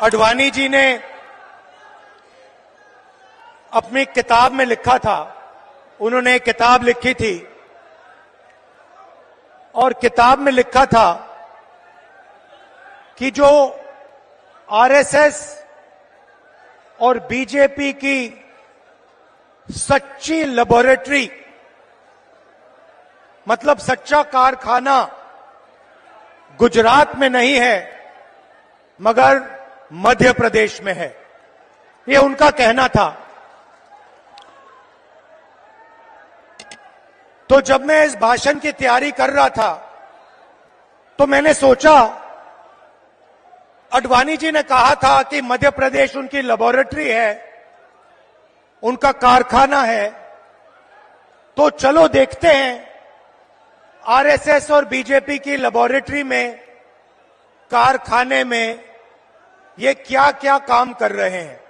आडवाणी जी ने अपनी किताब में लिखा था, उन्होंने एक किताब लिखी थी और किताब में लिखा था कि जो आरएसएस और बीजेपी की सच्ची लेबोरेटरी, मतलब सच्चा कारखाना गुजरात में नहीं है मगर मध्य प्रदेश में है, ये उनका कहना था। तो जब मैं इस भाषण की तैयारी कर रहा था तो मैंने सोचा, आडवाणी जी ने कहा था कि मध्य प्रदेश उनकी लेबोरेटरी है, उनका कारखाना है, तो चलो देखते हैं आरएसएस और बीजेपी की लेबोरेटरी में, कारखाने में ये क्या क्या काम कर रहे हैं।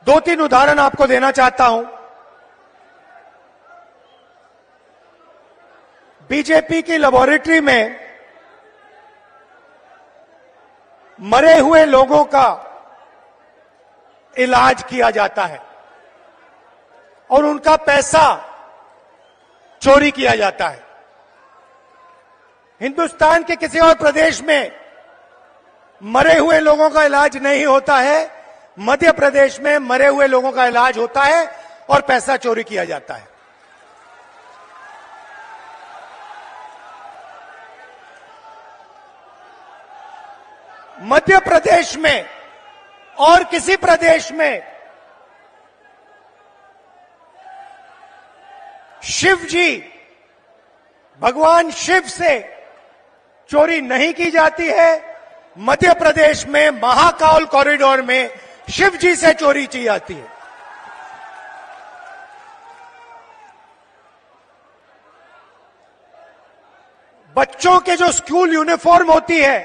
दो तीन उदाहरण आपको देना चाहता हूं। बीजेपी की लेबोरेटरी में मरे हुए लोगों का इलाज किया जाता है और उनका पैसा चोरी किया जाता है। हिंदुस्तान के किसी और प्रदेश में मरे हुए लोगों का इलाज नहीं होता है, मध्य प्रदेश में मरे हुए लोगों का इलाज होता है और पैसा चोरी किया जाता है। मध्य प्रदेश में और किसी प्रदेश में शिव जी, भगवान शिव से चोरी नहीं की जाती है। मध्य प्रदेश में महाकाल कॉरिडोर में शिव जी से चोरी की जाती है। बच्चों के जो स्कूल यूनिफॉर्म होती है,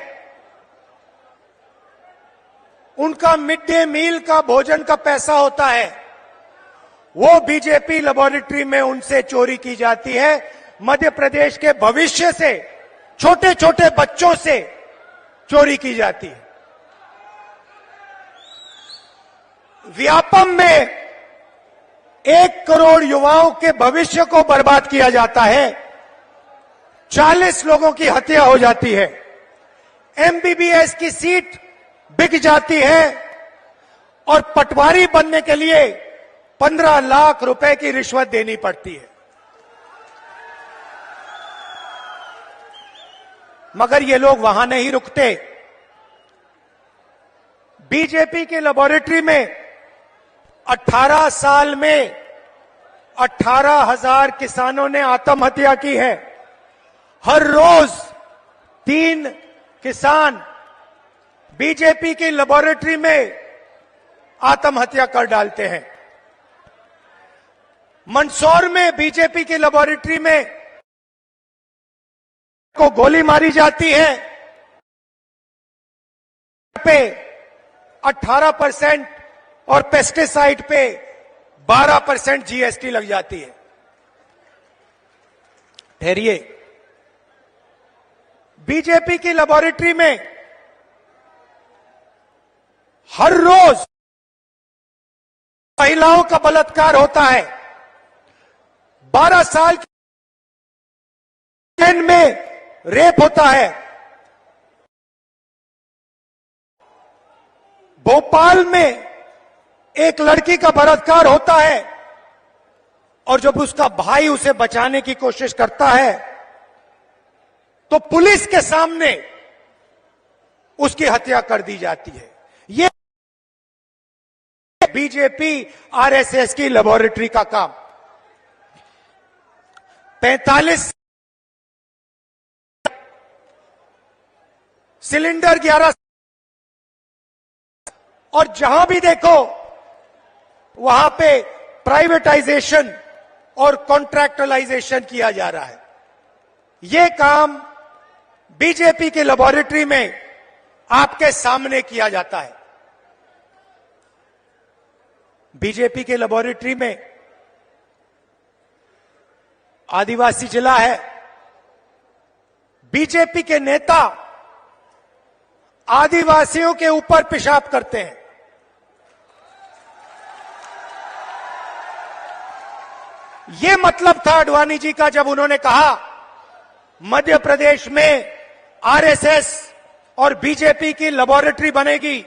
उनका मिड डे मील का भोजन का पैसा होता है, वो बीजेपी लेबोरेटरी में उनसे चोरी की जाती है। मध्य प्रदेश के भविष्य से, छोटे छोटे बच्चों से चोरी की जाती है। व्यापम में 1 करोड़ युवाओं के भविष्य को बर्बाद किया जाता है, 40 लोगों की हत्या हो जाती है, एमबीबीएस की सीट बिक जाती है और पटवारी बनने के लिए 15 लाख रुपए की रिश्वत देनी पड़ती है। मगर ये लोग वहां नहीं रुकते। बीजेपी की लेबोरेटरी में 18 साल में 18,000 किसानों ने आत्महत्या की है। हर रोज 3 किसान बीजेपी की लेबोरेटरी में आत्महत्या कर डालते हैं। मंदसौर में बीजेपी की लेबोरेटरी में को गोली मारी जाती है, पे 18% और पेस्टिसाइड पे 12% जीएसटी लग जाती है। ठहरिए, बीजेपी की लेबोरेटरी में हर रोज महिलाओं का बलात्कार होता है। 12 साल की में रेप होता है। भोपाल में एक लड़की का बलात्कार होता है और जब उसका भाई उसे बचाने की कोशिश करता है तो पुलिस के सामने उसकी हत्या कर दी जाती है। ये बीजेपी आरएसएस की लेबोरेटरी का काम। 45 सिलेंडर 11, और जहां भी देखो वहां पे प्राइवेटाइजेशन और कॉन्ट्रैक्चुअलाइजेशन किया जा रहा है। यह काम बीजेपी की लेबोरेटरी में आपके सामने किया जाता है। बीजेपी के लेबोरेटरी में आदिवासी जिला है। बीजेपी के नेता आदिवासियों के ऊपर पेशाब करते हैं। ये मतलब था आडवाणी जी का जब उन्होंने कहा मध्य प्रदेश में आरएसएस और बीजेपी की लेबोरेटरी बनेगी।